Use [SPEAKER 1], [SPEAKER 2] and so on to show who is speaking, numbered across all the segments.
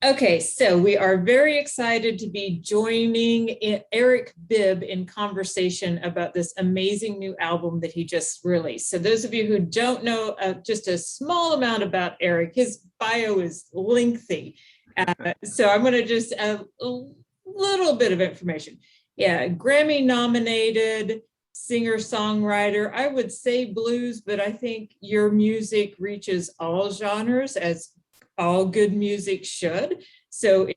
[SPEAKER 1] Okay, so we are very excited to be joining Eric Bibb in conversation about this amazing new album that he just released. So those of you who don't know just a small amount about Eric, his bio is lengthy. So I'm going to just a little bit of information. Yeah, Grammy nominated singer-songwriter. I would say blues, but I think your music reaches all genres as all good music should. So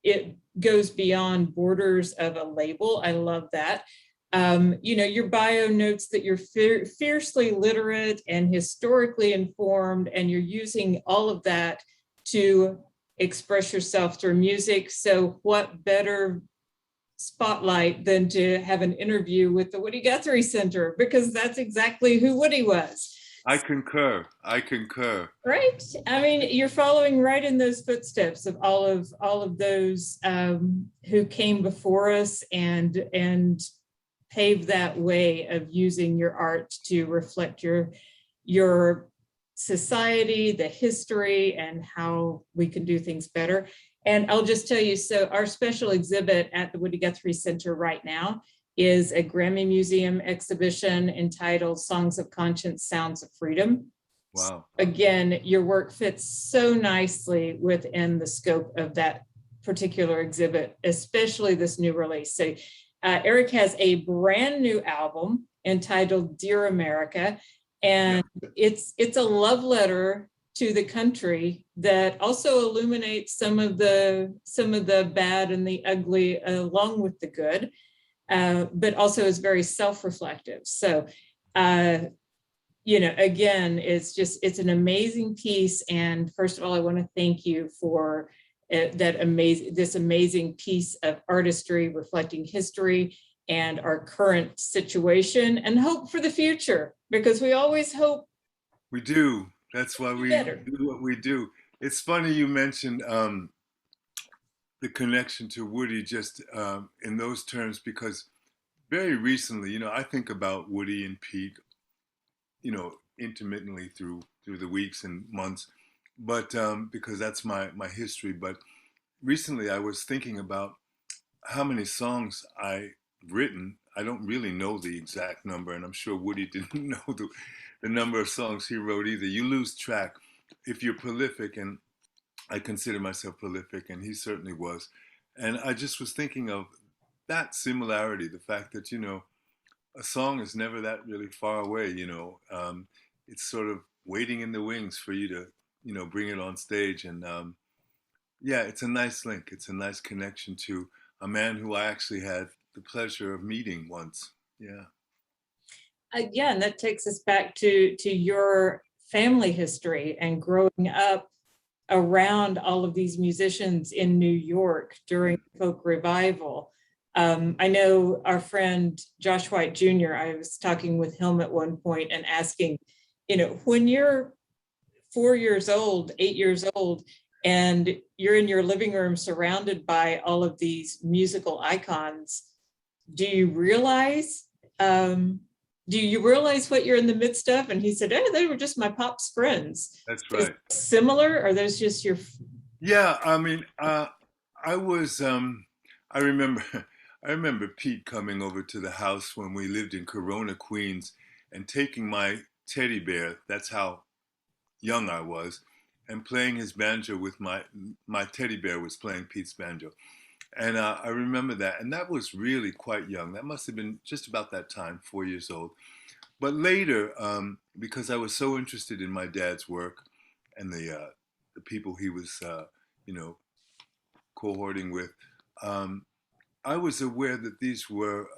[SPEAKER 1] it goes beyond borders of a label. I love that. Your bio notes that you're fiercely literate and historically informed, and you're using all of that to express yourself through music. So what better spotlight than to have an interview with the Woody Guthrie Center, because that's exactly who Woody was.
[SPEAKER 2] I concur. I concur.
[SPEAKER 1] Right. I mean, you're following right in those footsteps of all of those who came before us and paved that way of using your art to reflect your society, the history, and how we can do things better. And I'll just tell you, so our special exhibit at the Woody Guthrie Center right now is a Grammy Museum exhibition entitled Songs of Conscience, Sounds of Freedom.
[SPEAKER 2] Wow.
[SPEAKER 1] Again, your work fits so nicely within the scope of that particular exhibit, especially this new release. So Eric has a brand new album entitled Dear America, and it's a love letter to the country that also illuminates some of the bad and the ugly along with the good. But also is very self-reflective. So, again, it's an amazing piece. And first of all, I want to thank you for this amazing piece of artistry reflecting history and our current situation and hope for the future, because we always hope.
[SPEAKER 2] We do. That's why we do what we do. It's funny you mentioned the connection to Woody just in those terms, because very recently, I think about Woody and Pete, intermittently through the weeks and months, but because that's my history. But recently, I was thinking about how many songs I've written. I don't really know the exact number, and I'm sure Woody didn't know the number of songs he wrote either. You lose track if you're prolific, and I consider myself prolific, and he certainly was. And I just was thinking of that similarity, the fact that, a song is never that really far away, it's sort of waiting in the wings for you to, bring it on stage. And yeah, it's a nice link. It's a nice connection to a man who I actually had the pleasure of meeting once. Yeah.
[SPEAKER 1] Again, that takes us back to your family history and growing up around all of these musicians in New York during folk revival. I know our friend Josh White Jr., I was talking with him at one point and asking, when you're 4 years old, 8 years old, and you're in your living room surrounded by all of these musical icons, do you realize what you're in the midst of? And he said, oh, they were just my pop's friends.
[SPEAKER 2] That's right.
[SPEAKER 1] Similar, or are those just your?
[SPEAKER 2] Yeah, I mean, I was, I remember, I remember Pete coming over to the house when we lived in Corona, Queens, and taking my teddy bear. That's how young I was, and playing his banjo with my teddy bear was playing Pete's banjo. And I remember that, and that was really quite young. That must have been just about that time, 4 years old. But later, because I was so interested in my dad's work and the people he was, you know, cohorting with, I was aware that these were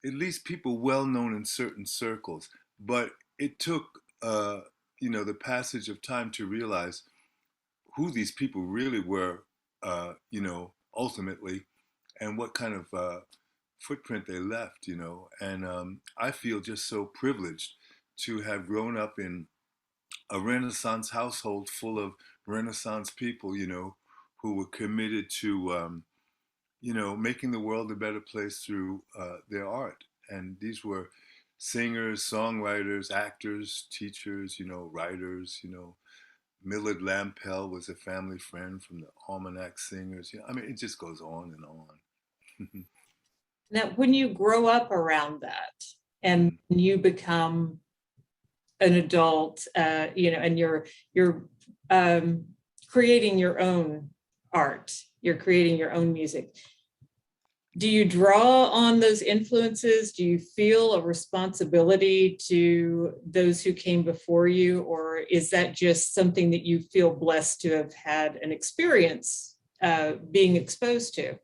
[SPEAKER 2] at least people well known in certain circles. But it took, the passage of time to realize who these people really were, ultimately, and what kind of footprint they left, And I feel just so privileged to have grown up in a Renaissance household full of Renaissance people, who were committed to, making the world a better place through their art. And these were singers, songwriters, actors, teachers, writers, Millard Lampell was a family friend from the Almanac Singers. I mean, it just goes on and on.
[SPEAKER 1] Now, when you grow up around that and
[SPEAKER 2] Mm.
[SPEAKER 1] you become an adult, and you're creating your own art, you're creating your own music. Do you draw on those influences? Do you feel a responsibility to those who came before you, or is that just something that you feel blessed to have had an experience being exposed to?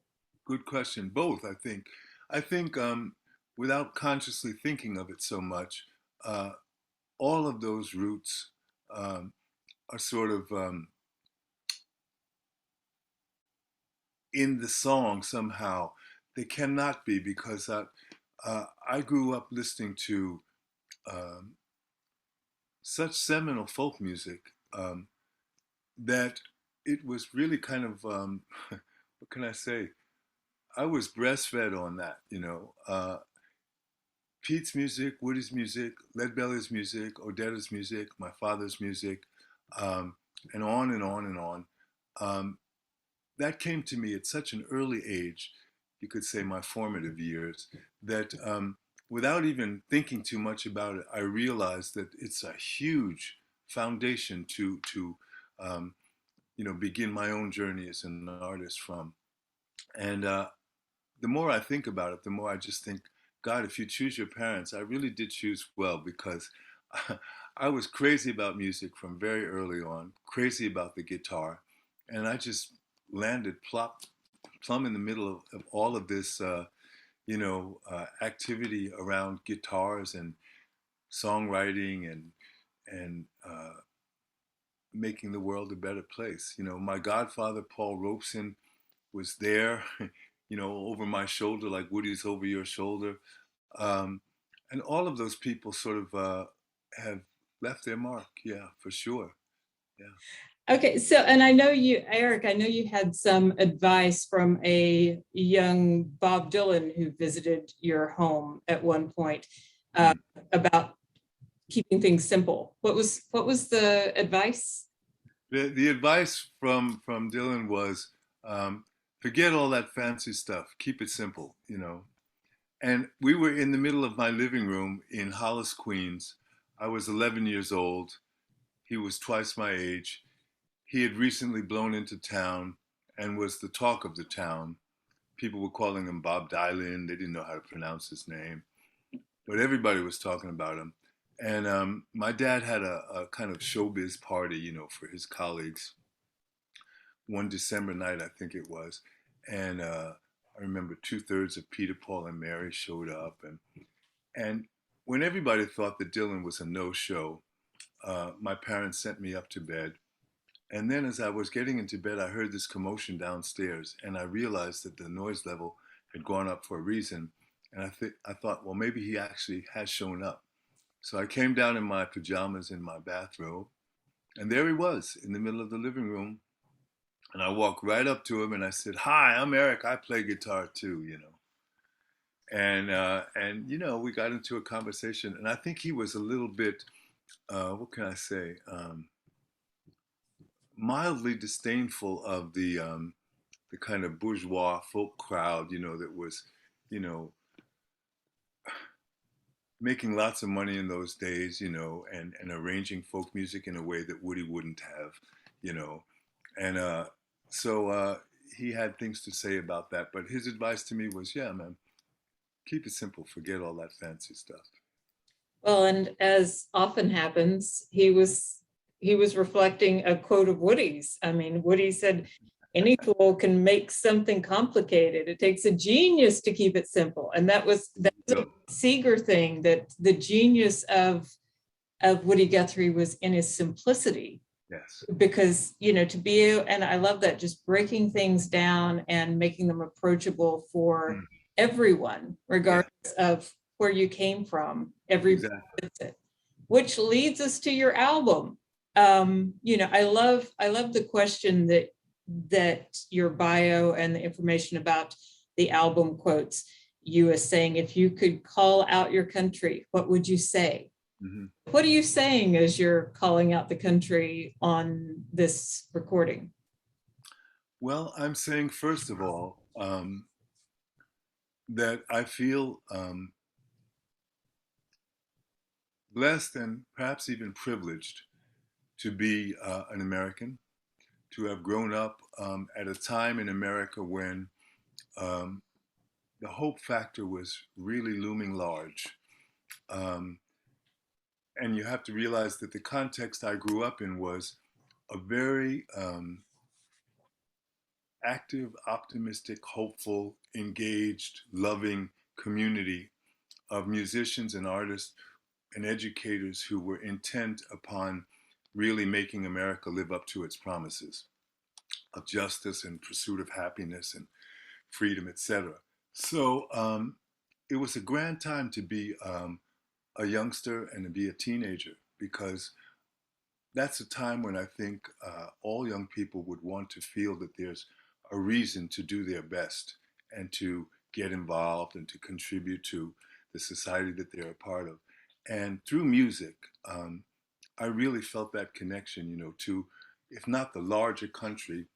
[SPEAKER 2] Good question. Both, I think. I think without consciously thinking of it so much, uh, all of those roots um, are sort of in the song somehow. They cannot be because I grew up listening to um, such seminal folk music that it was really kind of, what can I say? I was breastfed on that, you know. Pete's music, Woody's music, Leadbelly's music, Odetta's music, my father's music, um, and on and on and on. Um, that came to me at such an early age, you could say my formative years, that without even thinking too much about it, I realized that it's a huge foundation to um, begin my own journey as an artist from. And the more I think about it, the more I just think, God, if you choose your parents, I really did choose well because I was crazy about music from very early on, crazy about the guitar, and I just landed plumb in the middle of all of this, activity around guitars and songwriting and making the world a better place. You know, my godfather Paul Robeson was there, over my shoulder, like Woody's over your shoulder. Um, and all of those people sort of have left their mark. Yeah, for sure. Yeah.
[SPEAKER 1] Okay, so, and I know you, Eric, I know you had some advice from a young Bob Dylan who visited your home at one point uh,
[SPEAKER 2] Mm.
[SPEAKER 1] about keeping things simple. What was the advice?
[SPEAKER 2] The advice from Dylan was um, forget all that fancy stuff. Keep it simple. And we were in the middle of my living room in Hollis, Queens. I was 11 years old. He was twice my age. He had recently blown into town and was the talk of the town. People were calling him Bob Dylan. They didn't know how to pronounce his name, but everybody was talking about him. And my dad had a kind of showbiz party, for his colleagues one December night, I think it was. And I remember 2/3 of Peter, Paul, and Mary showed up. And when everybody thought that Dylan was a no-show, my parents sent me up to bed. And then as I was getting into bed, I heard this commotion downstairs, and I realized that the noise level had gone up for a reason. And I thought, well, maybe he actually has shown up. So I came down in my pajamas in my bathrobe, and there he was in the middle of the living room. And I walked right up to him and I said, "Hi, I'm Eric. I play guitar too." And we got into a conversation, and I think he was a little bit, what can I say, mildly disdainful of the kind of bourgeois folk crowd, that was, you know, making lots of money in those days, and arranging folk music in a way that Woody wouldn't have, you know. And so he had things to say about that. But his advice to me was, yeah, man, keep it simple. Forget all that fancy stuff.
[SPEAKER 1] Well, and as often happens, he was reflecting a quote of Woody's. I mean, Woody said, "Any fool can make something complicated. It takes a genius to keep it simple." And that's a Seeger thing, that the genius of Woody Guthrie was in his simplicity.
[SPEAKER 2] Yes.
[SPEAKER 1] Because, to be, and I love that, just breaking things down and making them approachable for
[SPEAKER 2] Mm.
[SPEAKER 1] everyone, regardless
[SPEAKER 2] Yeah.
[SPEAKER 1] of where you came from. Everybody
[SPEAKER 2] Exactly.
[SPEAKER 1] gets it. Which leads us to your album. I love the question that your bio and the information about the album quotes you as saying, if you could call out your country, what would you say?
[SPEAKER 2] Mhm.
[SPEAKER 1] What are you saying as you're calling out the country on this recording?
[SPEAKER 2] Well, I'm saying, first of all, that I feel blessed and perhaps even privileged to be an American, to have grown up at a time in America when um, the hope factor was really looming large. Um, and you have to realize that the context I grew up in was a very active, optimistic, hopeful, engaged, loving community of musicians and artists and educators who were intent upon really making America live up to its promises of justice and pursuit of happiness and freedom, etc. So it was a grand time to be a youngster and to be a teenager, because that's a time when I think all young people would want to feel that there's a reason to do their best and to get involved and to contribute to the society that they're a part of. And through music, I really felt that connection, to, if not the larger country,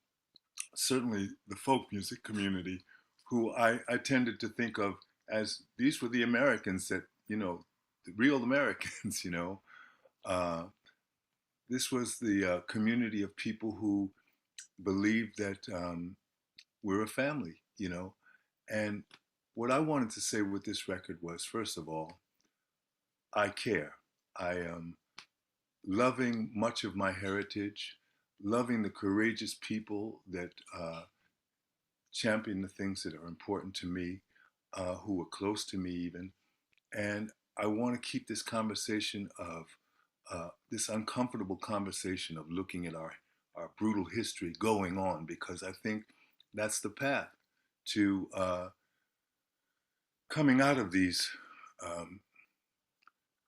[SPEAKER 2] certainly the folk music community, who I tended to think of as these were the Americans that, the real Americans, Uh, this was the community of people who believed that we're a family, And what I wanted to say with this record was, first of all, I care. I am loving much of my heritage, loving the courageous people that champion the things that are important to me, who are close to me even. And I want to keep this conversation of this uncomfortable conversation of looking at our brutal history going on, because I think that's the path to coming out of um,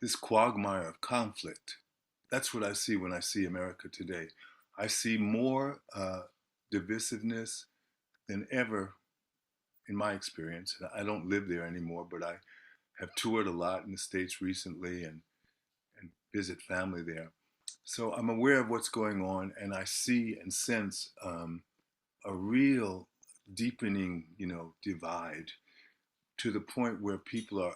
[SPEAKER 2] this quagmire of conflict. That's what I see when I see America today. I see more divisiveness than ever in my experience. I don't live there anymore, but I have toured a lot in the States recently and visit family there. So I'm aware of what's going on, and I see and sense a real deepening, divide, to the point where people are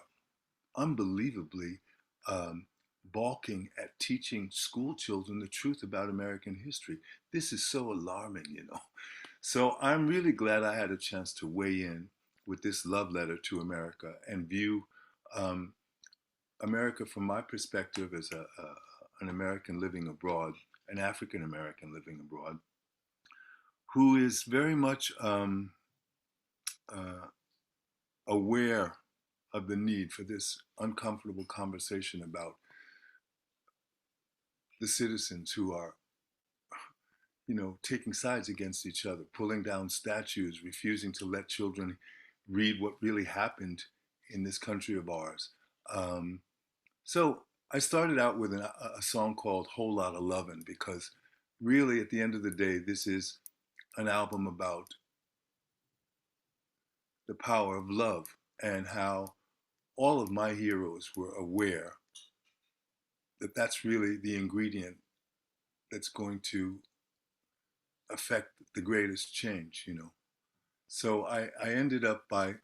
[SPEAKER 2] unbelievably um, balking at teaching school children the truth about American history. This is so alarming. So I'm really glad I had a chance to weigh in with this love letter to America and view um, America from my perspective as an American living abroad, an African American living abroad, who is very much uh, aware of the need for this uncomfortable conversation about the citizens who are, taking sides against each other, pulling down statues, refusing to let children read what really happened in this country of ours. Um, so I started out with a song called Whole Lotta Lovin', because really at the end of the day, this is an album about the power of love and how all of my heroes were aware that that's really the ingredient that's going to affect the greatest change. So I ended up by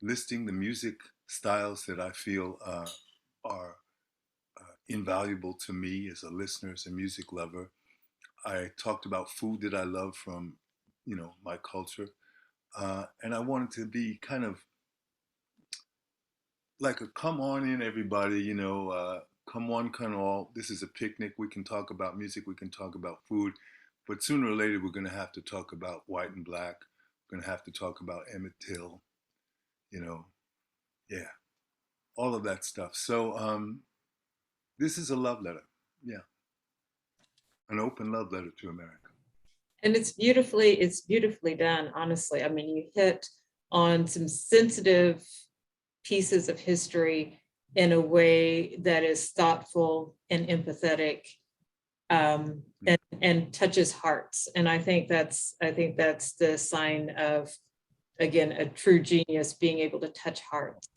[SPEAKER 2] listing the music styles that I feel are invaluable to me as a listener, as a music lover. I talked about food that I love from, my culture. And I wanted to be kind of like a come on in, everybody, come one, come all. This is a picnic. We can talk about music, we can talk about food, but sooner or later, we're going to have to talk about white and black. We're going to have to talk about Emmett Till, you know, yeah, all of that stuff. So this is a love letter. Yeah, an open love letter to America.
[SPEAKER 1] And it's beautifully done, honestly. I mean, you hit on some sensitive pieces of history in a way that is thoughtful and empathetic, and touches hearts. And I think that's the sign of, again, a true genius, being able to touch hearts.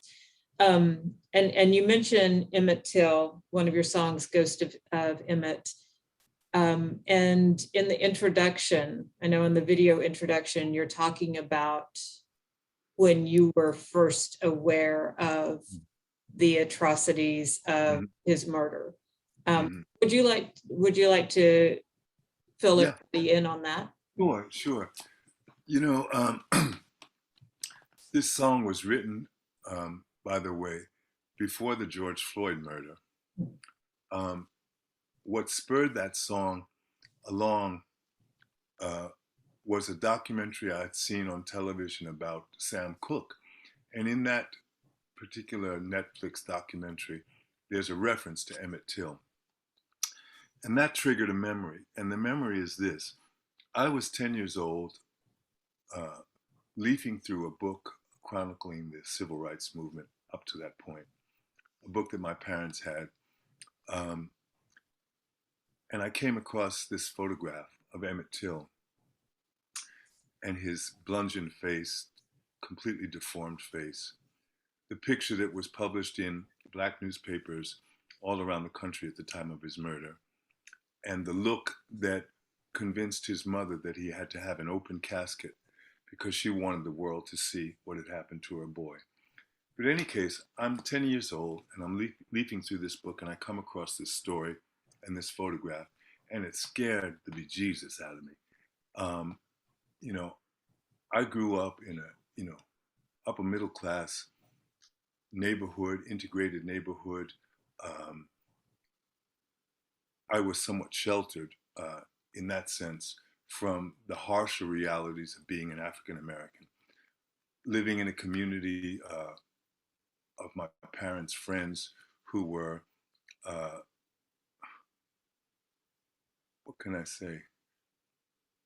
[SPEAKER 1] And you mentioned Emmett Till, one of your songs, Ghost of Emmett. And in the introduction, I know in the video introduction, you're talking about when you were first aware of the atrocities of his murder. Would you like to fill everybody in on that?
[SPEAKER 2] Sure. You know, this song was written, by the way, before the George Floyd murder. What spurred that song along was a documentary I had seen on television about Sam Cooke. And in that particular Netflix documentary, there's a reference to Emmett Till. And that triggered a memory. And the memory is this. I was 10 years old, leafing through a book chronicling the civil rights movement up to that point, a book that my parents had. And I came across this photograph of Emmett Till and his bludgeoned face, completely deformed face. The picture that was published in black newspapers all around the country at the time of his murder, and the look that convinced his mother that he had to have an open casket because she wanted the world to see what had happened to her boy. But in any case, I'm 10 years old and I'm leafing through this book and I come across this story and this photograph, and it scared the bejesus out of me. You know, I grew up in a, upper middle class neighborhood, integrated neighborhood. I was somewhat sheltered in that sense from the harsher realities of being an African American, living in a community of my parents' friends who were, what can I say,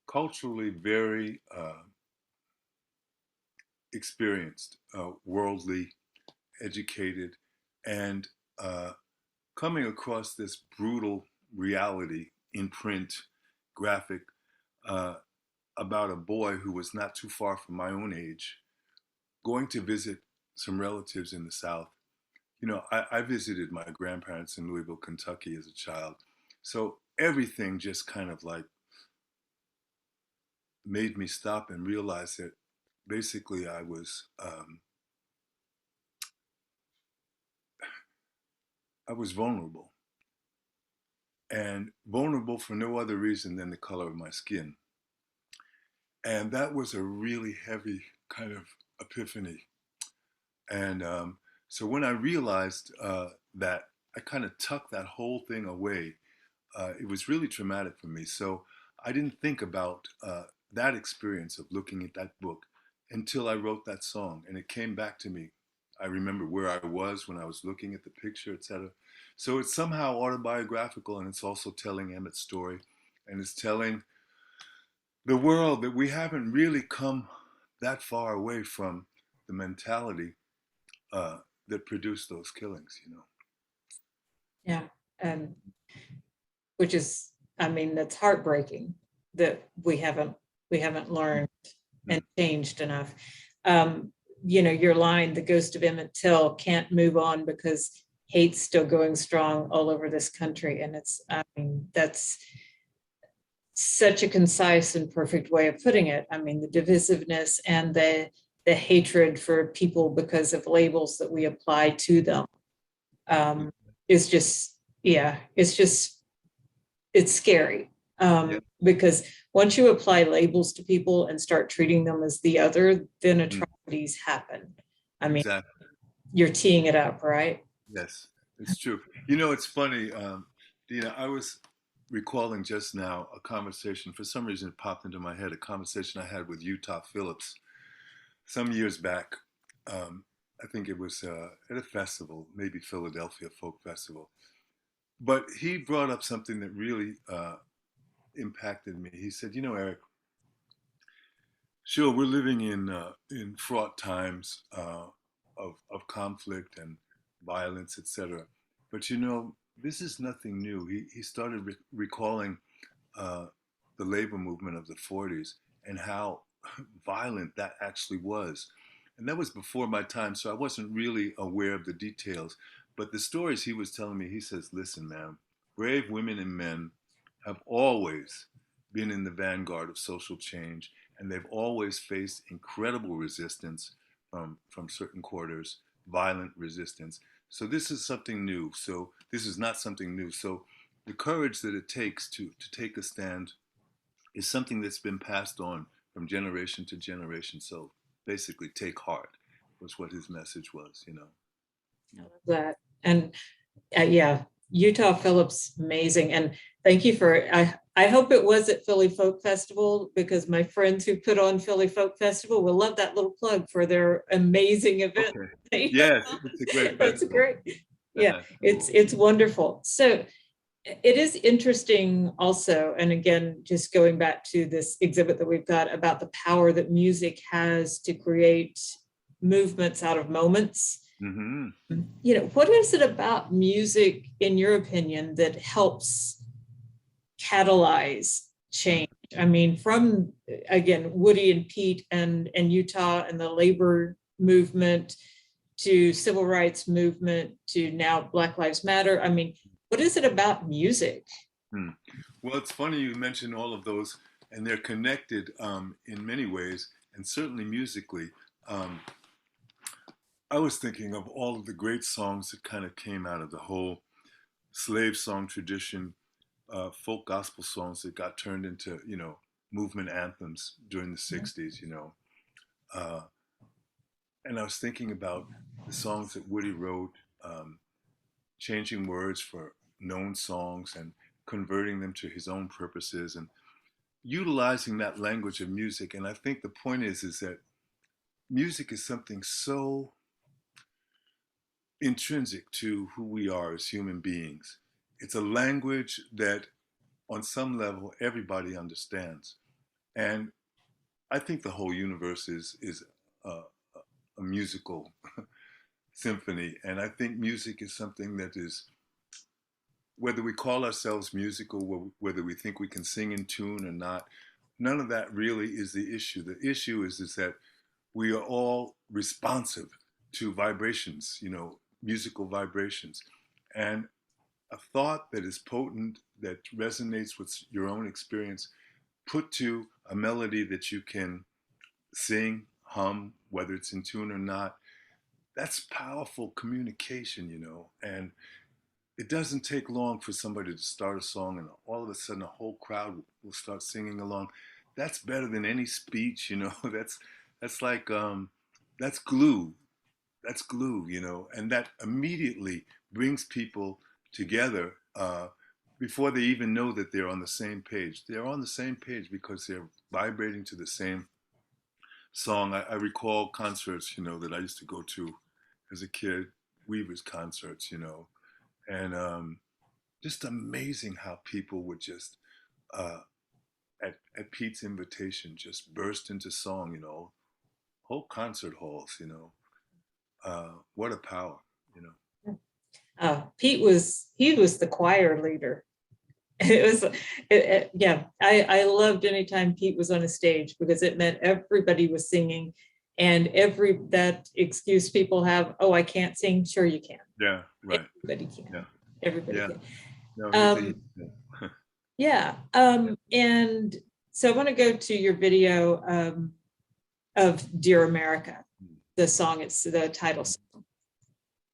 [SPEAKER 2] culturally very experienced, worldly, educated, and coming across this brutal reality in print, graphic, about a boy who was not too far from my own age, going to visit some relatives in the South. I visited my grandparents in Louisville, Kentucky as a child. So everything just kind of like made me stop and realize that basically I was vulnerable, and vulnerable for no other reason than the color of my skin. And that was a really heavy kind of epiphany. And so when I realized that, I kind of tucked that whole thing away. It was really traumatic for me. So I didn't think about that experience of looking at that book until I wrote that song. And it came back to me. I remember where I was when I was looking at the picture, etc. So it's somehow autobiographical, and it's also telling Emmett's story, and it's telling the world that we haven't really come that far away from the mentality that produced those killings.
[SPEAKER 1] Yeah, which is, I mean, that's heartbreaking that we haven't learned and changed enough. Your line, the ghost of Emmett Till can't move on because hate's still going strong all over this country. And that's such a concise and perfect way of putting it. I mean, the divisiveness and the hatred for people because of labels that we apply to them is just, it's scary. Because once you apply labels to people and start treating them as the other, then atrocities happen. I mean, exactly. You're teeing it up, right?
[SPEAKER 2] Yes, it's true. It's funny, Deana, I was recalling just now a conversation, for some reason it popped into my head, a conversation I had with Utah Phillips some years back. I think it was at a festival, maybe Philadelphia Folk Festival. But he brought up something that really impacted me. He said, Eric, sure, we're living in fraught times of conflict and violence, etc. But this is nothing new. He started recalling the labor movement of the 40s and how violent that actually was. and that was before my time, so I wasn't really aware of the details. But the stories he was telling me, he says, listen, man, brave women and men have always been in the vanguard of social change, and they've always faced incredible resistance from certain quarters, violent resistance. So this is something new. So this is not something new. So the courage that it takes to take a stand is something that's been passed on from generation to generation. So basically, take heart was what his message was, you know.
[SPEAKER 1] I love that. And yeah, Utah Phillips, amazing. And thank you for, I hope it was at Philly Folk Festival, because my friends who put on Philly Folk Festival will love that little plug for their amazing event.
[SPEAKER 2] Okay. Yes, it's a great festival.
[SPEAKER 1] It's great. Yeah, it's wonderful. So it is interesting also, and again, just going back to this exhibit that we've got about the power that music has to create movements out of moments.
[SPEAKER 2] Mm-hmm.
[SPEAKER 1] You know, what is it about music, in your opinion, that helps catalyze change? I mean, from, again, Woody and Pete and Utah and the labor movement to civil rights movement to now Black Lives Matter. I mean, what is it about music?
[SPEAKER 2] Well, it's funny you mentioned all of those, and they're connected in many ways, and certainly musically. I was thinking of all of the great songs that kind of came out of the whole slave song tradition, folk gospel songs that got turned into, you know, movement anthems during the 60s, you know. And I was thinking about the songs that Woody wrote, changing words for known songs and converting them to his own purposes and utilizing that language of music. And I think the point is that music is something so intrinsic to who we are as human beings. It's a language that on some level everybody understands. And I think the whole universe is a musical symphony. And I think music is something that is, whether we call ourselves musical, whether we think we can sing in tune or not, none of that really is the issue. The issue is that we are all responsive to vibrations, you know, musical vibrations. And a thought that is potent, that resonates with your own experience, put to a melody that you can sing, hum, whether it's in tune or not, that's powerful communication, you know. And it doesn't take long for somebody to start a song and all of a sudden a whole crowd will start singing along. That's better than any speech, you know. That's like that's glue. That's glue, you know, and that immediately brings people together before they even know that they're on the same page. They're on the same page because they're vibrating to the same song. I recall concerts, you know, that I used to go to as a kid, Weaver's concerts, you know, and just amazing how people would just, at Pete's invitation, just burst into song, you know, whole concert halls, you know. What a power, you know.
[SPEAKER 1] Pete was the choir leader. It was, yeah, I loved anytime Pete was on a stage because it meant everybody was singing, and that excuse people have, oh, I can't sing. Sure you can.
[SPEAKER 2] Yeah, right.
[SPEAKER 1] Everybody can.
[SPEAKER 2] Yeah.
[SPEAKER 1] Everybody
[SPEAKER 2] yeah.
[SPEAKER 1] can.
[SPEAKER 2] No,
[SPEAKER 1] yeah. And so I want to go to your video of Dear America, the song, it's the title song.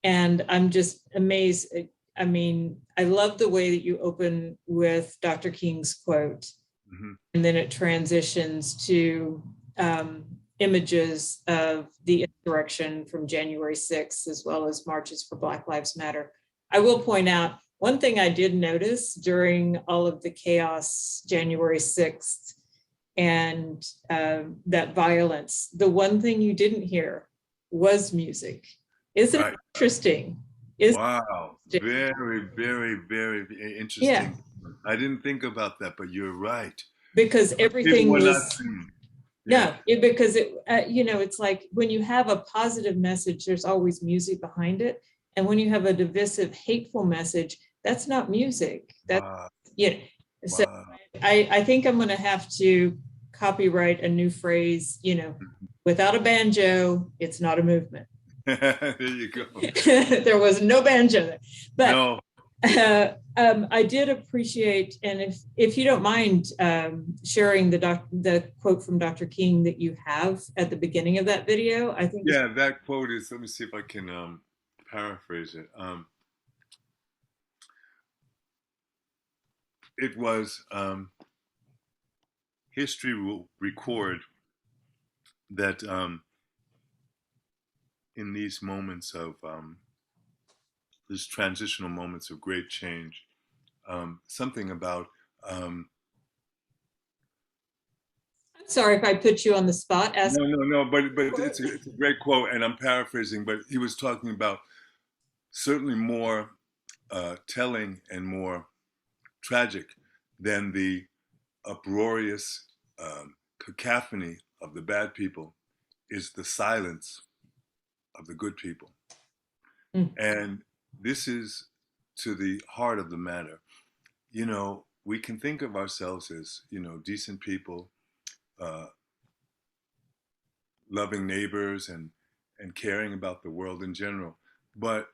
[SPEAKER 1] And I'm just amazed. I mean, I love the way that you open with Dr. King's quote, and then it transitions to images of the insurrection from January 6th, as well as marches for Black Lives Matter. I will point out one thing I did notice during all of the chaos, January 6th, and that violence, the one thing you didn't hear was music. Isn't it interesting?
[SPEAKER 2] Wow, very, very, very interesting. Yeah. I didn't think about that, but you're right.
[SPEAKER 1] Because everything was, no, because it, you know, it's like when you have a positive message, there's always music behind it. And when you have a divisive, hateful message, that's not music. That's, you know, so I think I'm going to have to copyright a new phrase, you know, without a banjo, it's not a movement.
[SPEAKER 2] There you go.
[SPEAKER 1] There was no banjo there. But
[SPEAKER 2] No.
[SPEAKER 1] I did appreciate, and if you don't mind sharing the quote from Dr. King that you have at the beginning of that video, I think.
[SPEAKER 2] Yeah, that quote is, let me see if I can paraphrase it. It was, history will record that in these moments of, these transitional moments of great change, something about,
[SPEAKER 1] Sorry if I put you on the spot.
[SPEAKER 2] no, but it's a great quote, and I'm paraphrasing, but he was talking about certainly more telling and more tragic than the uproarious cacophony of the bad people is the silence of the good people.
[SPEAKER 1] Mm.
[SPEAKER 2] And this is to the heart of the matter. You know, we can think of ourselves as, you know, decent people, loving neighbors and caring about the world in general. But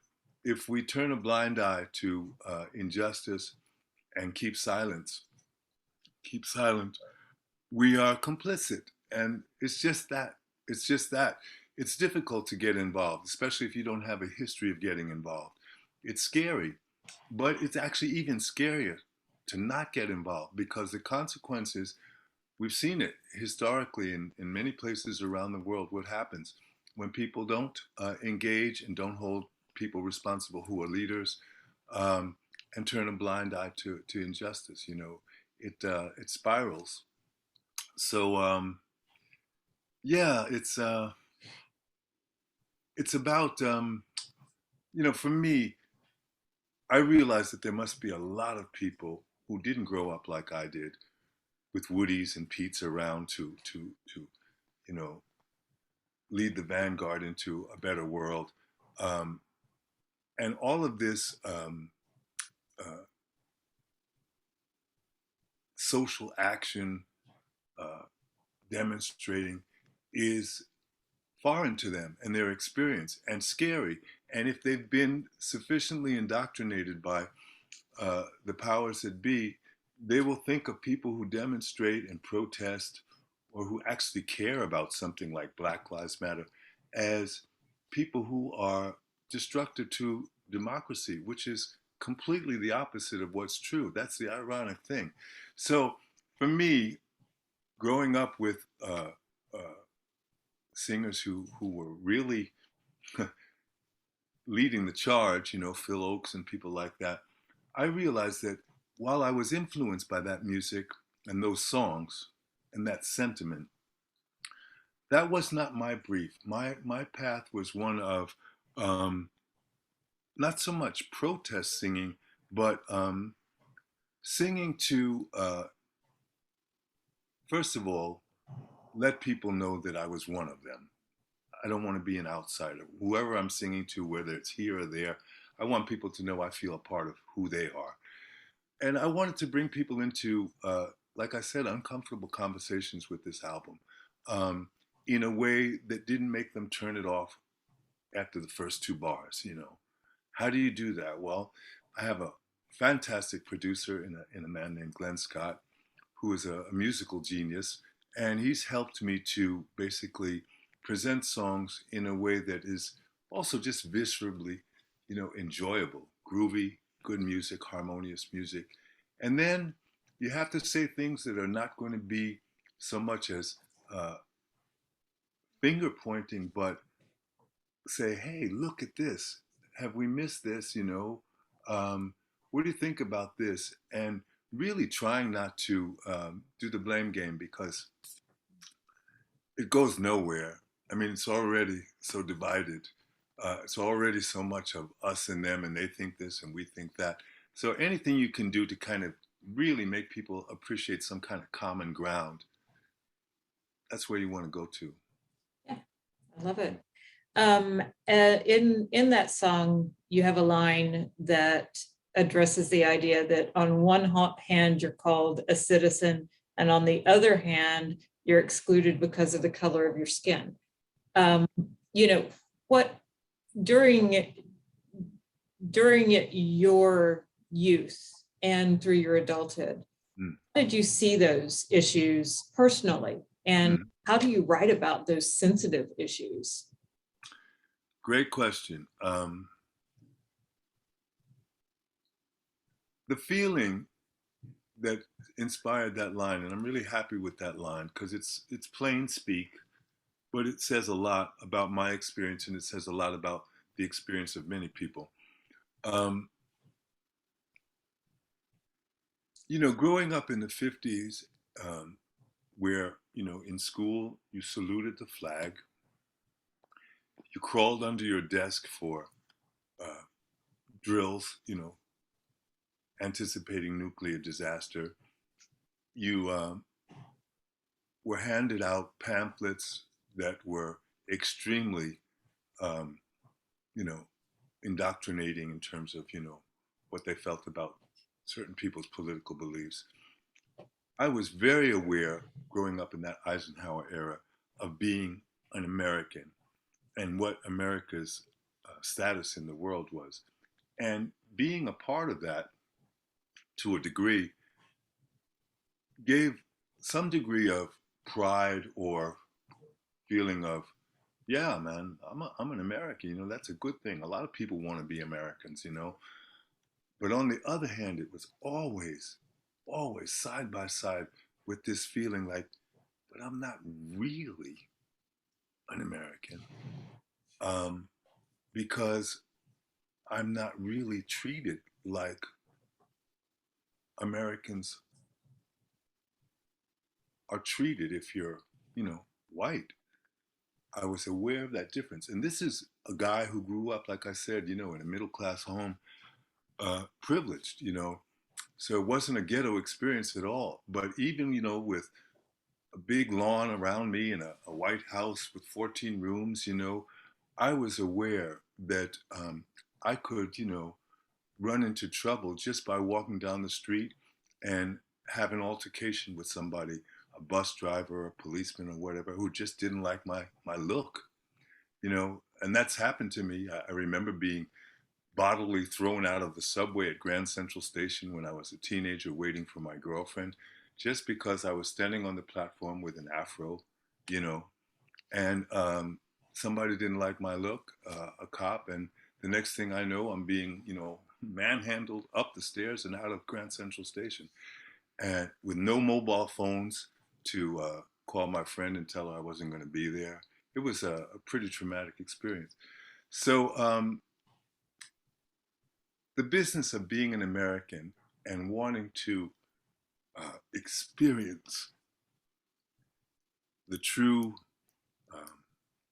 [SPEAKER 2] if we turn a blind eye to injustice and keep silent, we are complicit. And it's just that. It's just that. It's difficult to get involved, especially if you don't have a history of getting involved. It's scary, but it's actually even scarier to not get involved because the consequences, we've seen it historically in many places around the world, what happens when people don't engage and don't hold people responsible who are leaders, and turn a blind eye to injustice. You know, it spirals. So yeah, it's about you know, for me, I realized that there must be a lot of people who didn't grow up like I did, with Woodies and Petes around to you know, lead the vanguard into a better world, and all of this social action, uh, demonstrating, is foreign to them and their experience and scary. And if they've been sufficiently indoctrinated by the powers that be, they will think of people who demonstrate and protest or who actually care about something like Black Lives Matter as people who are destructive to democracy, which is completely the opposite of what's true. That's the ironic thing. So for me, growing up with singers who were really leading the charge, you know, Phil Oakes and people like that, I realized that while I was influenced by that music and those songs and that sentiment, that was not my brief. My path was one of not so much protest singing, but singing to first of all let people know that I was one of them. I don't want to be an outsider. Whoever I'm singing to, whether it's here or there, I want people to know I feel a part of who they are. And I wanted to bring people into, like I said, uncomfortable conversations with this album, in a way that didn't make them turn it off after the first two bars. You know, how do you do that? Well, I have a fantastic producer in a man named Glenn Scott, who is a musical genius, and he's helped me to basically present songs in a way that is also just viscerally, you know, enjoyable, groovy, good music, harmonious music. And then you have to say things that are not going to be so much as finger pointing, but say, hey, look at this. Have we missed this? You know, what do you think about this? And really trying not to do the blame game, because it goes nowhere. I mean, it's already so divided. It's already so much of us and them, and they think this and we think that. So anything you can do to kind of really make people appreciate some kind of common ground, that's where you want to go to.
[SPEAKER 1] Yeah, I love it. In that song, you have a line that addresses the idea that on one hand, you're called a citizen, and on the other hand, you're excluded because of the color of your skin. You know, what during your youth and through your adulthood, how did you see those issues personally? And how do you write about those sensitive issues?
[SPEAKER 2] Great question. The feeling that inspired that line, and I'm really happy with that line because it's plain speak, but it says a lot about my experience, and it says a lot about the experience of many people. You know, growing up in the 50s, where, you know, in school, you saluted the flag, you crawled under your desk for drills, you know, anticipating nuclear disaster. You were handed out pamphlets that were extremely, you know, indoctrinating in terms of, you know, what they felt about certain people's political beliefs. I was very aware growing up in that Eisenhower era of being an American and what America's status in the world was. And being a part of that to a degree gave some degree of pride or feeling of, yeah, man, I'm an American, you know, that's a good thing. A lot of people want to be Americans, you know. But on the other hand, it was always side by side with this feeling like, but I'm not really an American, because I'm not really treated like Americans are treated if you're, you know, white. I was aware of that difference. And this is a guy who grew up, like I said, you know, in a middle class home, privileged, you know. So it wasn't a ghetto experience at all. But even, you know, with a big lawn around me and a white house with 14 rooms, you know, I was aware that I could, you know, run into trouble just by walking down the street and have an altercation with somebody, a bus driver, a policeman, or whatever, who just didn't like my look, you know. And that's happened to me. I remember being bodily thrown out of the subway at Grand Central Station when I was a teenager waiting for my girlfriend, just because I was standing on the platform with an afro, you know, and somebody didn't like my look, a cop, and the next thing I know, I'm being, you know, manhandled up the stairs and out of Grand Central Station, and with no mobile phones to call my friend and tell her I wasn't going to be there. It was a pretty traumatic experience. So the business of being an American and wanting to experience the true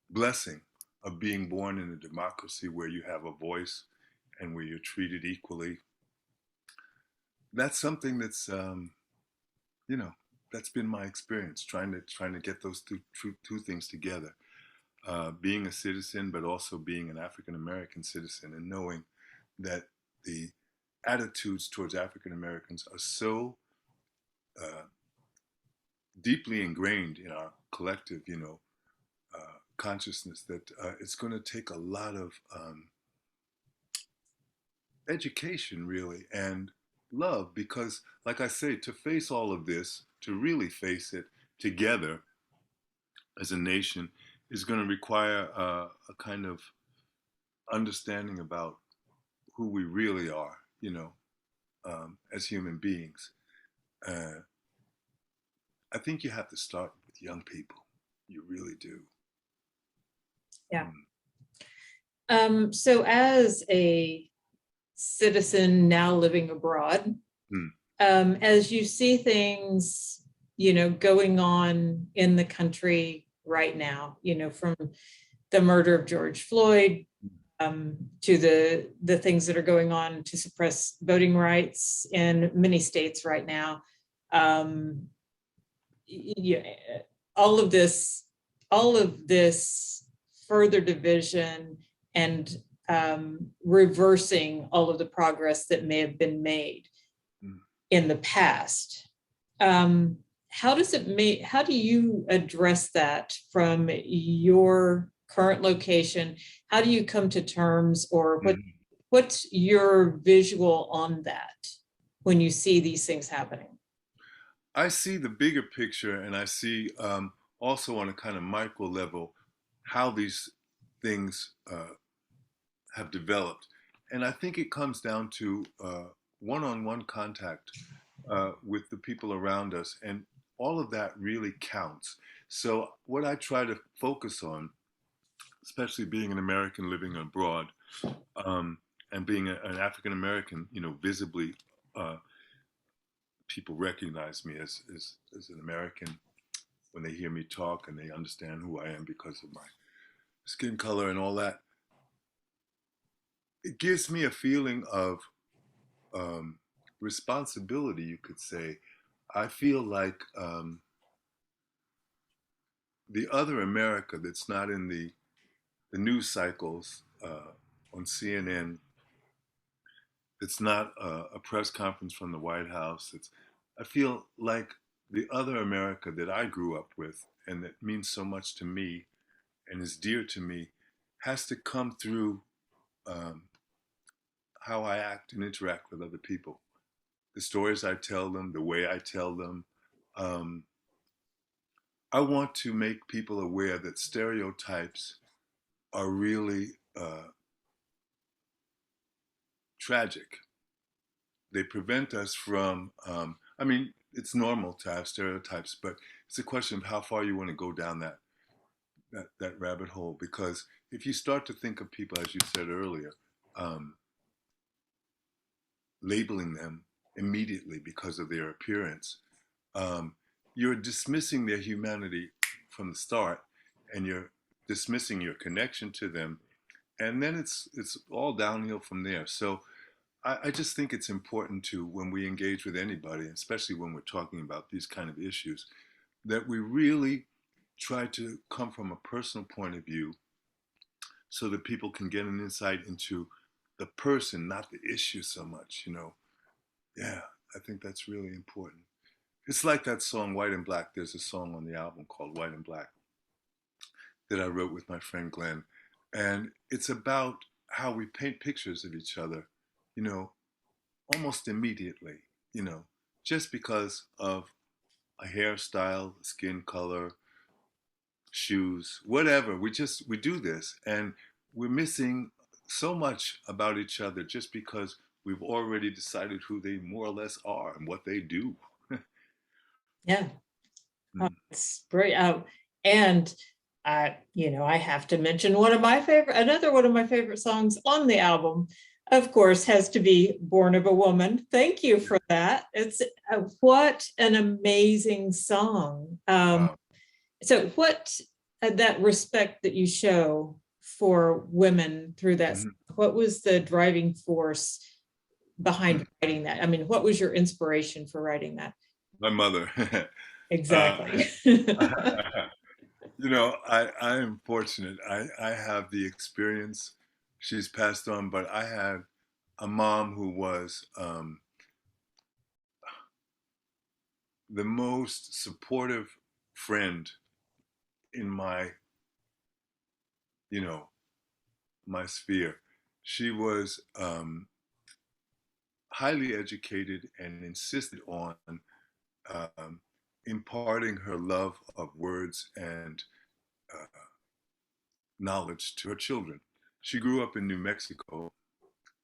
[SPEAKER 2] blessing of being born in a democracy where you have a voice and where you're treated equally. That's something that's, you know, that's been my experience, trying to get those two things together. Being a citizen, but also being an African American citizen, and knowing that the attitudes towards African Americans are so deeply ingrained in our collective, you know, consciousness that it's going to take a lot of education, really, and love, because, like I say, to face all of this, to really face it together as a nation, is going to require a kind of understanding about who we really are, you know, as human beings. I think you have to start with young people. You really do.
[SPEAKER 1] Yeah. So as a citizen now living abroad, as you see things, you know, going on in the country right now, you know, from the murder of George Floyd to the things that are going on to suppress voting rights in many states right now, yeah, all of this further division and reversing all of the progress that may have been made in the past. How do you address that from your current location? How do you come to terms, or
[SPEAKER 2] Mhm.
[SPEAKER 1] what's your visual on that when you see these things happening?
[SPEAKER 2] I see the bigger picture, and I see also on a kind of micro level how these things have developed. And I think it comes down to one-on-one contact with the people around us, and all of that really counts. So what I try to focus on, especially being an American living abroad, um, and being an African American, visibly, uh, people recognize me as an American when they hear me talk, and they understand who I am because of my skin color and all that. It gives me a feeling of um, responsibility, you could say. I feel like the other America that's not in the news cycles on CNN, it's not a press conference from the White House. I feel like the other America that I grew up with and that means so much to me and is dear to me has to come through um, how I act and interact with other people. The stories I tell them, the way I tell them. Um, I want to make people aware that stereotypes are really tragic. They prevent us from, I mean, it's normal to have stereotypes, but it's a question of how far you want to go down that rabbit hole. Because if you start to think of people, as you said earlier, um, labeling them immediately because of their appearance, um, you're dismissing their humanity from the start, and you're dismissing your connection to them, and then it's all downhill from there. So I just think it's important to, when we engage with anybody, especially when we're talking about these kind of issues, that we really try to come from a personal point of view so that people can get an insight into the person, not the issue so much. Yeah, I think that's really important. It's like that song White and Black. There's a song on the album called White and Black that I wrote with my friend Glenn. And it's about how we paint pictures of each other, you know, almost immediately, you know, just because of a hairstyle, skin color, shoes, whatever. We do this, and we're missing so much about each other just because we've already decided who they more or less are and what they do.
[SPEAKER 1] Yeah. Oh,
[SPEAKER 2] Mm.
[SPEAKER 1] it's great. And I have to mention another one of my favorite songs on the album, of course, has to be Born of a Woman. Thank you for that. It's what an amazing song.
[SPEAKER 2] Wow.
[SPEAKER 1] So what that respect that you show for women through that,
[SPEAKER 2] Mhm.
[SPEAKER 1] what was the driving force behind
[SPEAKER 2] Mm.
[SPEAKER 1] writing that? I mean, what was your inspiration for writing that?
[SPEAKER 2] My mother. uh,
[SPEAKER 1] Exactly.
[SPEAKER 2] I am fortunate. I have the experience. She's passed on, but I had a mom who was the most supportive friend in you know, my sphere. She was highly educated and insisted on um, imparting her love of words and uh, knowledge to her children. She grew up in New Mexico,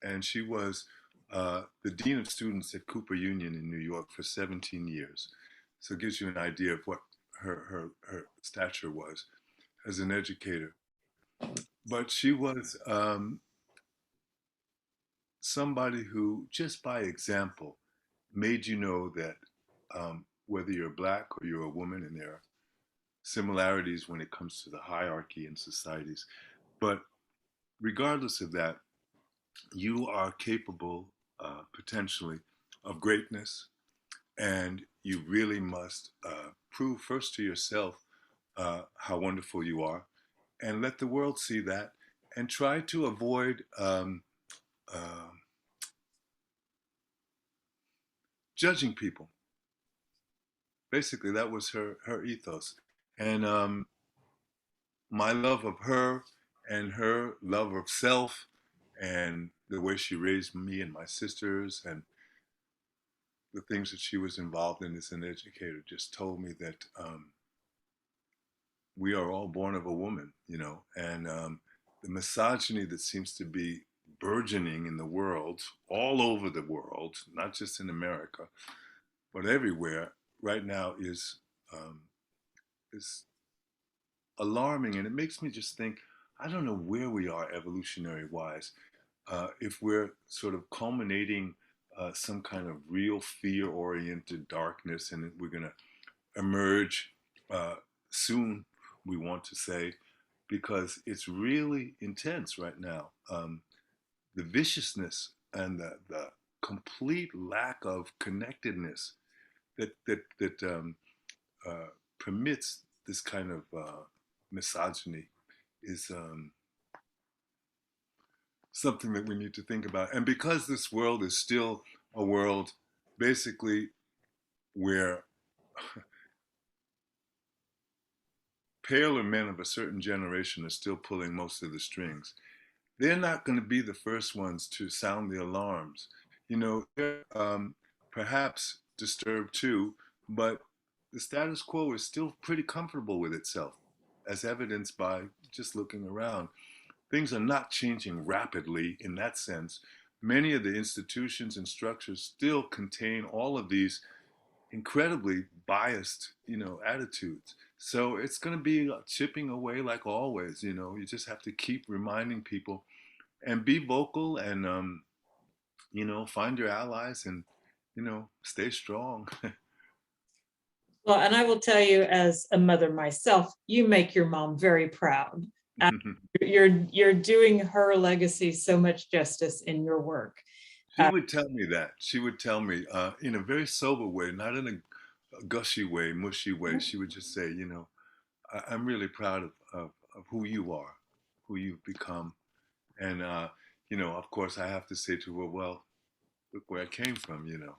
[SPEAKER 2] and she was the dean of students at Cooper Union in New York for 17 years. So it gives you an idea of what her stature was as an educator. But she was somebody who, just by example, made you know that whether you're black or you're a woman, and there are similarities when it comes to the hierarchy in societies, but regardless of that, you are capable potentially of greatness, and you really must prove first to yourself how wonderful you are, and let the world see that, and try to avoid uh, judging people. Basically, that was her ethos, and my love of her and her love of self and the way she raised me and my sisters and the things that she was involved in as an educator just told me that we are all born of a woman, you know, and the misogyny that seems to be burgeoning in the world, all over the world, not just in America, but everywhere right now um, is alarming, and it makes me just think. I don't know where we are evolutionary wise. If we're sort of culminating some kind of real fear-oriented darkness, and we're going to emerge uh, soon, we want to say, because it's really intense right now. The viciousness and the complete lack of connectedness that uh, permits this kind of misogyny is something that we need to think about. And because this world is still a world basically where paler men of a certain generation are still pulling most of the strings, they're not going to be the first ones to sound the alarms. You know, they're perhaps disturbed too, but the status quo is still pretty comfortable with itself, as evidenced by just looking around. Things are not changing rapidly in that sense. Many of the institutions and structures still contain all of these incredibly biased, you know, attitudes. So it's going to be chipping away like always. You know, you just have to keep reminding people and be vocal and you know, find your allies and you know, stay strong.
[SPEAKER 1] Well, and I will tell you, as a mother myself, you make your mom very proud. Uh, you're doing her legacy so much justice in your work.
[SPEAKER 2] She would tell me that. She would tell me in a very sober way, not in a gushy way, mushy way. She would just say, you know, I'm really proud of who you are, who you've become. And, you know, of course, I have to say to her, well, look where I came from, you know.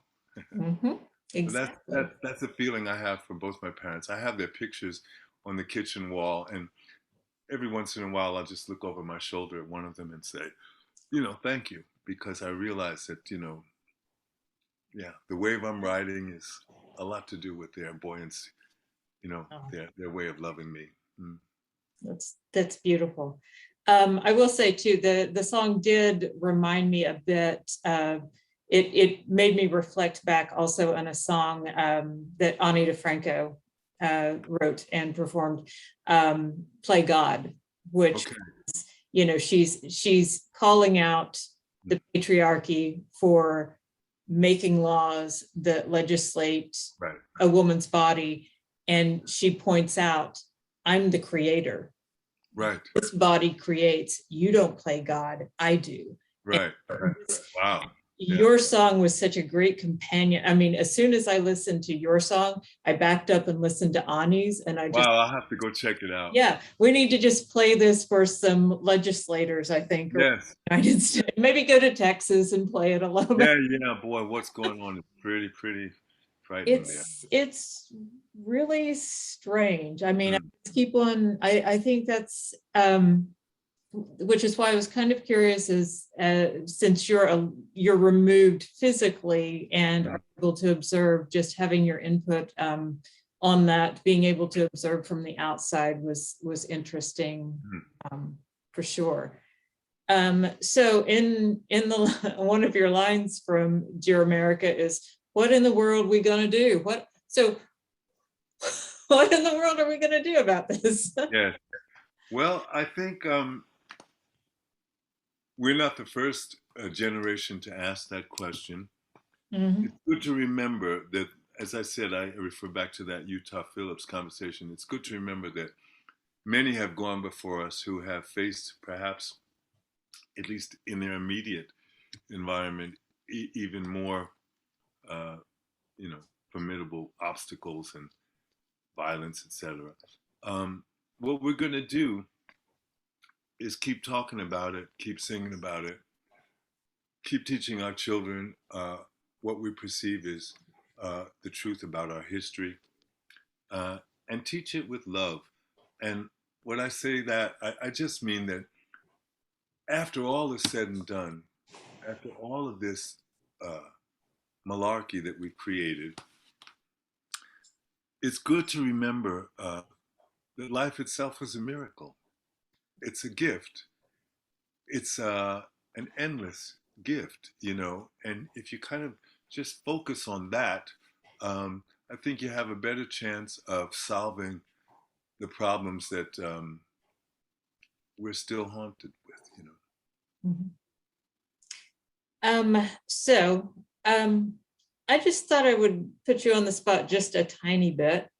[SPEAKER 1] Mm-hmm.
[SPEAKER 2] But
[SPEAKER 1] Exactly.
[SPEAKER 2] that's a feeling I have for both my parents. I have their pictures on the kitchen wall, and every once in a while, I'll just look over my shoulder at one of them and say, you know, thank you, because I realize that, you know, yeah, the wave I'm riding is a lot to do with their buoyancy, you know,
[SPEAKER 1] Oh,
[SPEAKER 2] their way of loving me. Mm.
[SPEAKER 1] that's beautiful. I will say too, the song did remind me a bit. It made me reflect back also on a song that Ani DeFranco wrote and performed, "Play God," which,
[SPEAKER 2] Okay.
[SPEAKER 1] you know, she's calling out
[SPEAKER 2] Mm.
[SPEAKER 1] the patriarchy for making laws that legislate
[SPEAKER 2] Right.
[SPEAKER 1] a woman's body, and she points out, I'm the creator.
[SPEAKER 2] Right.
[SPEAKER 1] This body creates. You don't play God, I do. And
[SPEAKER 2] Right. Wow. Yeah.
[SPEAKER 1] your song was such a great companion. I mean, as soon as I listened to your song, I backed up and listened to Ani's, and I just,
[SPEAKER 2] Wow. I'll have to go check it out.
[SPEAKER 1] yeah, we need to just play this for some legislators, I think, or
[SPEAKER 2] Yes.
[SPEAKER 1] United States. Maybe go to Texas and play it a little bit.
[SPEAKER 2] Yeah. Yeah. Boy, what's going on is pretty frightening there.
[SPEAKER 1] It's really strange. I mean, I
[SPEAKER 2] Mm.
[SPEAKER 1] just keep on. I think that's which is why I was kind of curious, is since you're removed physically and
[SPEAKER 2] Mm.
[SPEAKER 1] are able to observe, just having your input on that, being able to observe from the outside was interesting,
[SPEAKER 2] Mm.
[SPEAKER 1] for sure. So in the one of your lines from Dear America is, "What in the world are we gonna do?" What in the world are we gonna do about this?
[SPEAKER 2] Yes. Well, I think we're not the first generation to ask that question.
[SPEAKER 1] Mhm.
[SPEAKER 2] It's good to remember that, as I said, I refer back to that Utah Phillips conversation. It's good to remember that many have gone before us who have faced, perhaps, at least in their immediate environment, even more, uh, you know, formidable obstacles and violence, etc. Um, what we're going to do is keep talking about it, keep singing about it, keep teaching our children what we perceive is the truth about our history, uh, and teach it with love. And when I say that, I just mean that after all is said and done, after all of this uh, malarkey that we've created, it's good to remember that life itself is a miracle. It's a gift. It's an endless gift, you know. And if you kind of just focus on that, I think you have a better chance of solving the problems that we're still haunted with, you know.
[SPEAKER 1] Mhm. So I just thought I would put you on the spot just a tiny bit.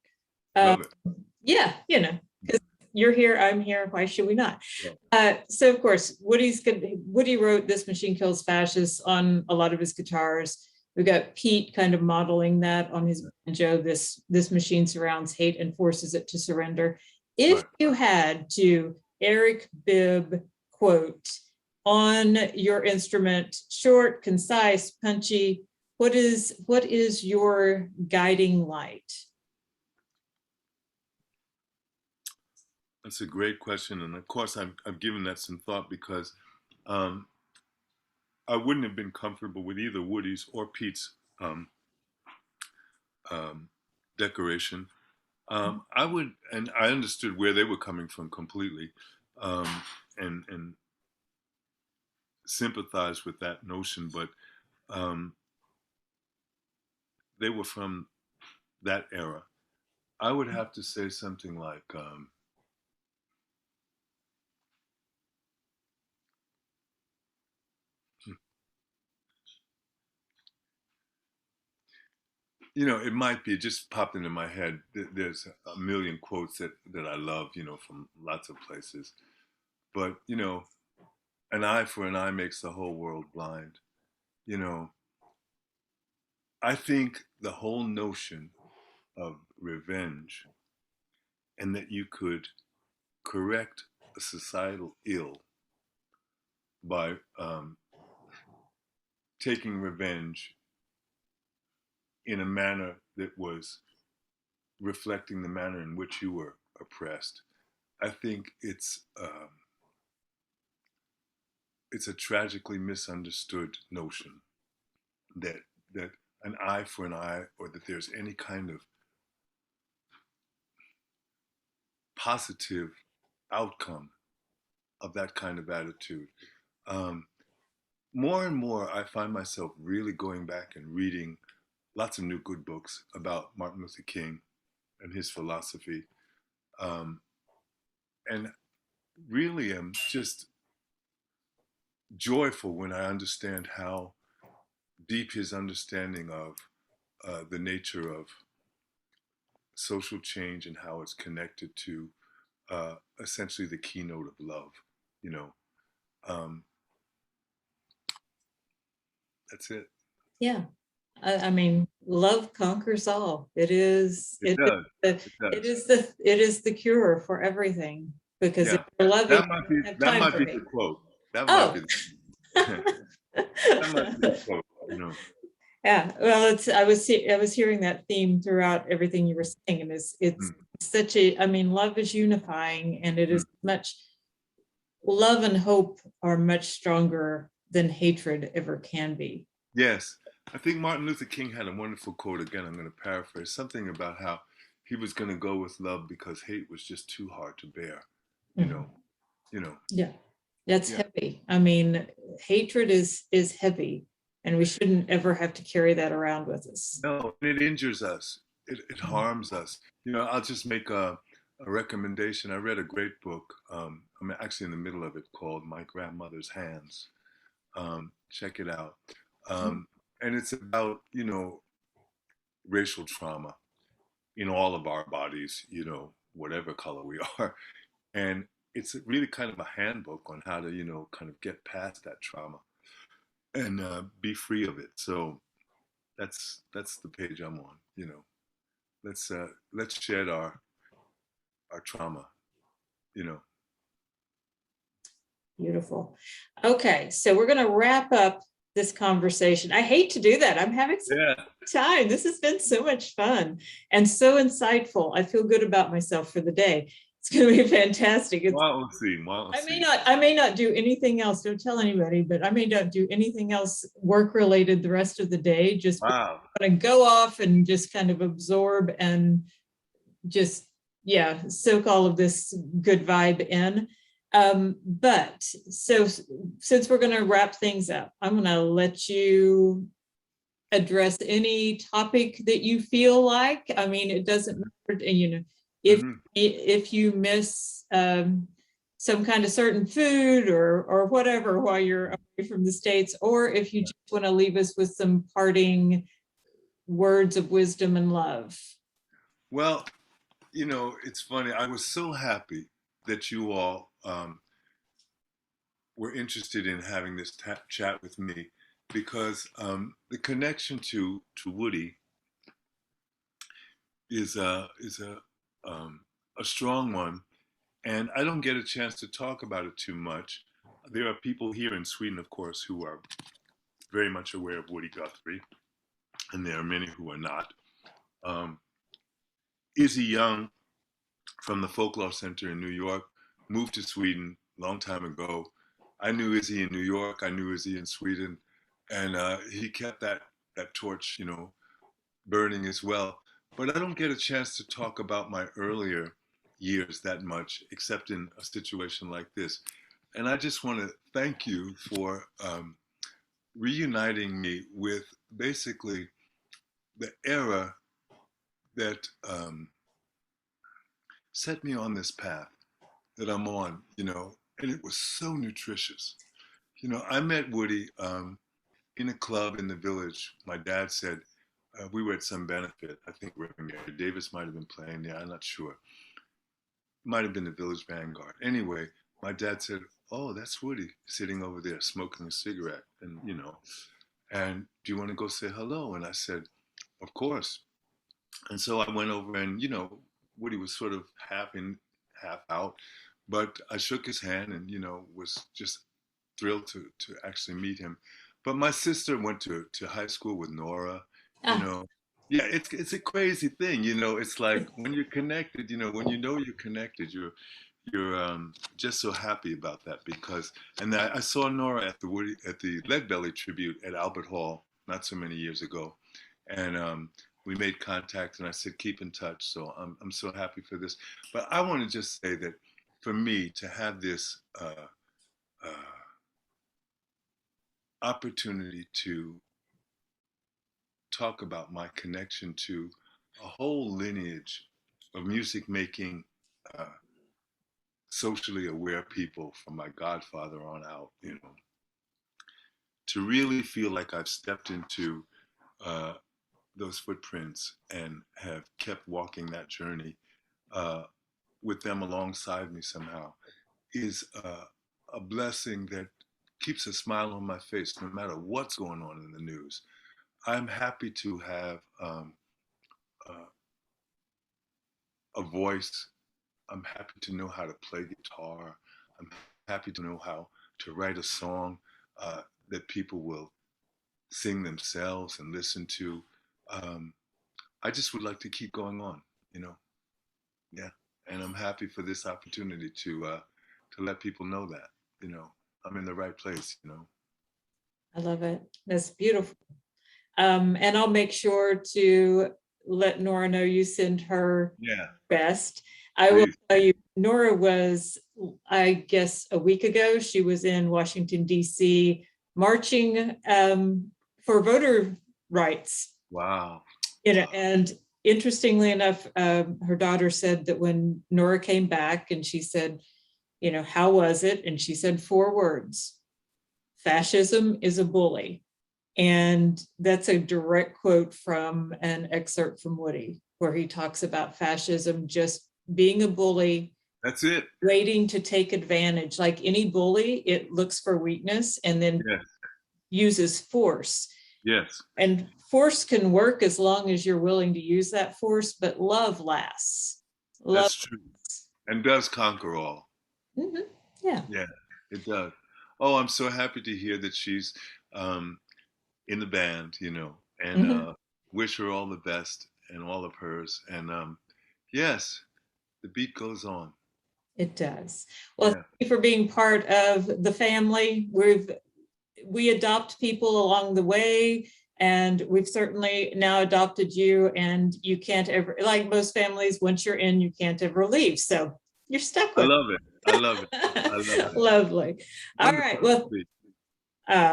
[SPEAKER 2] Love it.
[SPEAKER 1] Yeah, you know, because you're here, I'm here. Why should we not?
[SPEAKER 2] Yeah.
[SPEAKER 1] So of course, Woody wrote "This Machine Kills Fascists" on a lot of his guitars. We got Pete kind of modeling that on his banjo. This machine surrounds hate and forces it to surrender. If
[SPEAKER 2] Right.
[SPEAKER 1] you had to Eric Bibb quote on your instrument, short, concise, punchy, what is your guiding light?
[SPEAKER 2] That's a great question, and of course, I've given that some thought because um, I wouldn't have been comfortable with either Woody's or Pete's um, um, decoration. I would, and I understood where they were coming from completely, um, and sympathize with that notion, but um, they were from that era. I would have to say something like, you know, it might be, it just popped into my head. There's a million quotes that I love, you know, from lots of places. But, you know, an eye for an eye makes the whole world blind. You know, I think the whole notion of revenge and that you could correct a societal ill by taking revenge in a manner that was reflecting the manner in which you were oppressed. I think it's a tragically misunderstood notion that that an eye for an eye, or that there's any kind of positive outcome of that kind of attitude. Um, More and more, I find myself really going back and reading lots of new good books about Martin Luther King and his philosophy, um, and really am just joyful when I understand how deep his understanding of the nature of social change and how it's connected to essentially the keynote of love. You know, um, that's it.
[SPEAKER 1] Yeah. I mean, love conquers all. It is,
[SPEAKER 2] It does. It does.
[SPEAKER 1] it is the cure for everything. Because if
[SPEAKER 2] Yeah.
[SPEAKER 1] you're loving,
[SPEAKER 2] That
[SPEAKER 1] you
[SPEAKER 2] might be
[SPEAKER 1] don't have
[SPEAKER 2] that
[SPEAKER 1] time
[SPEAKER 2] might
[SPEAKER 1] for
[SPEAKER 2] be
[SPEAKER 1] me.
[SPEAKER 2] the quote. That might
[SPEAKER 1] Oh.
[SPEAKER 2] be that might be the quote. You know.
[SPEAKER 1] Yeah, well, I was hearing that theme throughout everything you were saying, and it's
[SPEAKER 2] Mm,
[SPEAKER 1] such a, I mean, love is unifying, and it
[SPEAKER 2] mm.
[SPEAKER 1] is much, love and hope are much stronger than hatred ever can be.
[SPEAKER 2] Yes, I think Martin Luther King had a wonderful quote. Again, I'm going to paraphrase something about how he was going to go with love because hate was just too hard to bear. You
[SPEAKER 1] Mhm.
[SPEAKER 2] know. You know.
[SPEAKER 1] Yeah, that's
[SPEAKER 2] Yeah.
[SPEAKER 1] heavy. I mean, hatred is heavy, and we shouldn't ever have to carry that around with us.
[SPEAKER 2] No, it injures us. It harms us. You know, I'll just make a recommendation. I read a great book. I'm actually in the middle of it, called My Grandmother's Hands. Check it out. Um, and it's about, you know, racial trauma in all of our bodies, you know, whatever color we are. And it's really kind of a handbook on how to, you know, kind of get past that trauma and be free of it. So that's the page I'm on. You know, let's shed our trauma. You know.
[SPEAKER 1] Beautiful. Okay, so we're going to wrap up this conversation. I hate to do that. I'm having some
[SPEAKER 2] Yeah.
[SPEAKER 1] time. This has been so much fun and so insightful. I feel good about myself for the day. It's going to be fantastic.
[SPEAKER 2] Well, we'll see. Well, we'll see.
[SPEAKER 1] I may not do anything else. Don't tell anybody, but I may not do anything else work related the rest of the day. Just
[SPEAKER 2] Wow.
[SPEAKER 1] going to go off and just kind of absorb and just, yeah, soak all of this good vibe in. But so since we're going to wrap things up, I'm going to let you address any topic that you feel like. I mean, it doesn't matter, you know, if you miss some kind of certain food or whatever while you're away from the States, or if you just want to leave us with some parting words of wisdom and love.
[SPEAKER 2] Well, you know, it's funny. I was so happy that you all were interested in having this chat with me because the connection to Woody is a strong one, and I don't get a chance to talk about it too much. There are people here in Sweden, of course, who are very much aware of Woody Guthrie, and there are many who are not. Izzy Young from the Folklore Center in New York moved to Sweden a long time ago. I knew Izzy in New York. I knew Izzy in Sweden, and he kept that torch, you know, burning as well. But I don't get a chance to talk about my earlier years that much, except in a situation like this. And I just want to thank you for reuniting me with basically the era that set me on this path that I'm on, you know, and it was so nutritious. You know, I met Woody in a club in the village. My dad said, we were at some benefit. I think Mary Davis might have been playing there. I'm not sure. Might have been the Village Vanguard. Anyway, my dad said, "Oh, that's Woody sitting over there smoking a cigarette." And, you know, and do you want to go say hello? And I said, "Of course." And so I went over and, you know, Woody was sort of half in, half out. But I shook his hand and, you know, was just thrilled to actually meet him. But my sister went to high school with Nora, you know. Yeah, it's a crazy thing, you know. It's like when you're connected, you know, when you know you're connected, you're just so happy about that because. And I saw Nora at the Lead Belly tribute at Albert Hall not so many years ago, and we made contact, and I said keep in touch. So I'm so happy for this. But I want to just say that for me to have this opportunity to talk about my connection to a whole lineage of music making socially aware people from my godfather on out, you know, to really feel like I've stepped into those footprints and have kept walking that journey with them alongside me somehow is a blessing that keeps a smile on my face no matter what's going on in the news. I'm happy to have uh, a voice. I'm happy to know how to play guitar. I'm happy to know how to write a song that people will sing themselves and listen to. Um, I just would like to keep going on, you know. Yeah, and I'm happy for this opportunity to let people know that, you know, I'm in the right place, you know.
[SPEAKER 1] I love it. That's beautiful. And I'll make sure to let Nora know you send her best. I will tell you, Nora was, I guess, a week ago, she was in Washington, D.C. marching for voter rights.
[SPEAKER 2] Wow.
[SPEAKER 1] You know, and interestingly enough, her daughter said that when Nora came back and she said, you know, how was it? And she said 4 words: fascism is a bully. And that's a direct quote from an excerpt from Woody, where he talks about fascism just being a bully.
[SPEAKER 2] That's it.
[SPEAKER 1] Waiting to take advantage. Like any bully, it looks for weakness and then uses force.
[SPEAKER 2] Yes.
[SPEAKER 1] And force can work as long as you're willing to use that force, but love lasts. Love
[SPEAKER 2] That's true. And does conquer all.
[SPEAKER 1] Mm-hmm. Yeah.
[SPEAKER 2] Yeah, it does. Oh, I'm so happy to hear that she's in the band, you know, and wish her all the best and all of hers. And yes, the beat goes on.
[SPEAKER 1] It does. Well,
[SPEAKER 2] Yeah.
[SPEAKER 1] thank you for being part of the family. We adopt people along the way, and we've certainly now adopted you, and you can't ever, like most families, once you're in, you can't ever leave. So you're stuck
[SPEAKER 2] I
[SPEAKER 1] with
[SPEAKER 2] love it. I love it. I love
[SPEAKER 1] it.
[SPEAKER 2] it.
[SPEAKER 1] Lovely. All
[SPEAKER 2] Wonderful.
[SPEAKER 1] right. Well,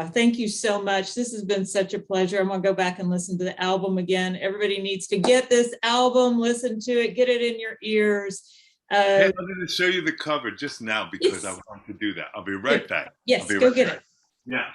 [SPEAKER 1] thank you so much. This has been such a pleasure. I'm going to go back and listen to the album again. Everybody needs to get this album, listen to it, get it in your ears.
[SPEAKER 2] Hey, I'm going to show you the cover just now because I
[SPEAKER 1] Yes.
[SPEAKER 2] want to do that. I'll be right back. I'll
[SPEAKER 1] Yes,
[SPEAKER 2] be
[SPEAKER 1] go
[SPEAKER 2] right
[SPEAKER 1] get
[SPEAKER 2] back.
[SPEAKER 1] it.
[SPEAKER 2] Yeah.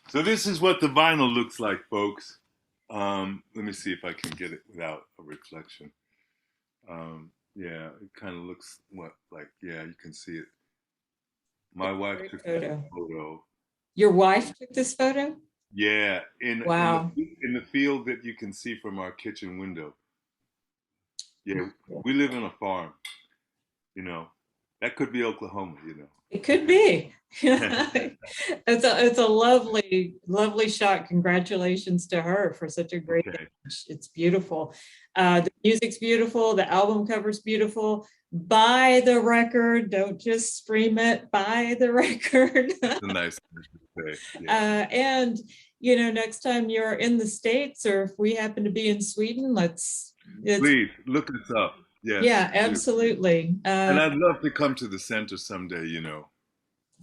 [SPEAKER 2] So this is what the vinyl looks like, folks. Let me see if I can get it without a reflection. Yeah, it kind of looks yeah, you can see it. My wife
[SPEAKER 1] Great
[SPEAKER 2] took this
[SPEAKER 1] photo.
[SPEAKER 2] photo.
[SPEAKER 1] Your wife took this photo?
[SPEAKER 2] Yeah,
[SPEAKER 1] Wow.
[SPEAKER 2] in the field that you can see from our kitchen window. Yeah, we live on a farm. You know, that could be Oklahoma. You know.
[SPEAKER 1] It could be. It's a lovely, lovely shot. Congratulations to her for such a great
[SPEAKER 2] Okay.
[SPEAKER 1] image. It's beautiful. The music's beautiful. The album cover's beautiful. Buy the record. Don't just stream it. Buy the record.
[SPEAKER 2] That's a nice thing to say. Yeah.
[SPEAKER 1] And next time you're in the States, or if we happen to be in Sweden,
[SPEAKER 2] Please look us up. Yes.
[SPEAKER 1] Yeah,
[SPEAKER 2] Do.
[SPEAKER 1] absolutely.
[SPEAKER 2] And I'd love to come to the center someday. You know.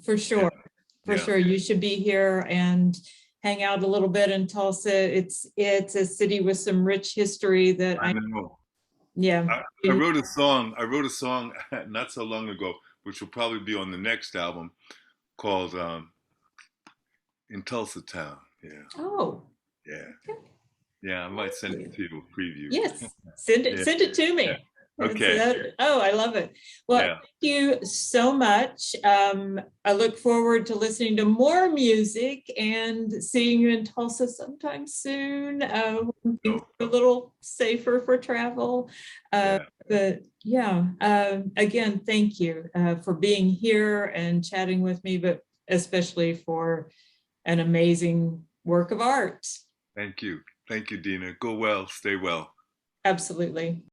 [SPEAKER 1] For sure.
[SPEAKER 2] Yeah.
[SPEAKER 1] For sure. You should be here and hang out a little bit in Tulsa. It's a city with some rich history that
[SPEAKER 2] I know.
[SPEAKER 1] yeah.
[SPEAKER 2] I wrote a song. I wrote a song not so long ago, which will probably be on the next album, called "In Tulsa Town." Yeah.
[SPEAKER 1] Oh.
[SPEAKER 2] Yeah. Yeah. I might send it to you a preview.
[SPEAKER 1] Yes. Send it.
[SPEAKER 2] Yeah.
[SPEAKER 1] Send it to me.
[SPEAKER 2] Yeah. Okay.
[SPEAKER 1] I love it. Well,
[SPEAKER 2] Yeah.
[SPEAKER 1] thank you so much. I look forward to listening to more music and seeing you in Tulsa sometime soon. When things are a little safer for travel. But yeah, again, thank you for being here and chatting with me, but especially for an amazing work of art.
[SPEAKER 2] Thank you. Thank you, Deana. Go well. Stay well.
[SPEAKER 1] Absolutely.